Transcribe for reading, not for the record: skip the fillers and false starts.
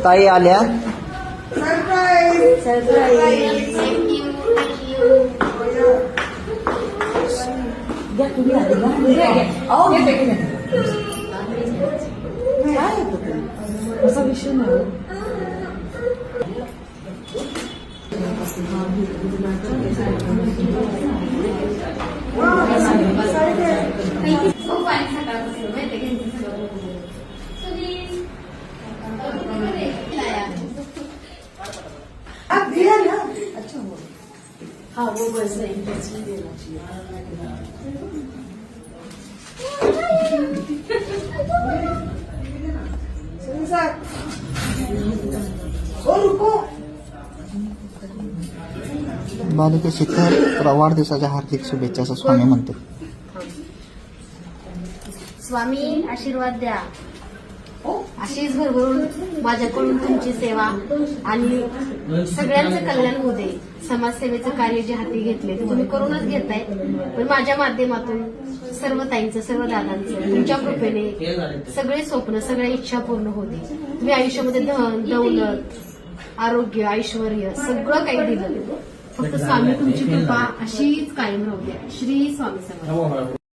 ताई आल्या. असा विषय नाही. हाँ वो बस इंटरेस्टिंग देना चाहिए. बालिके शिखर वाढदिवसाच्या हार्दिक शुभेच्छा असं स्वामी म्हणते. स्वामी आशीर्वाद द्या. अशीच भरभरून माझ्याकडून तुमची सेवा आणि सगळ्यांचं कल्याण होऊ दे. समाजसेवेचं कार्य जे हाती घेतले ते तुम्ही करूनच घेताय, पण माझ्या माध्यमातून सर्व ताईंचं, सर्व दादांचं तुमच्या कृपेने सगळे स्वप्न, सगळ्या इच्छा पूर्ण होऊ दे. तुम्ही आयुष्यामध्ये धन, दौलत, आरोग्य, ऐश्वर सगळं काही दिलं. फक्त स्वामी तुमची कृपा अशीच कायम राहू द्या. श्री स्वामी समर्थ.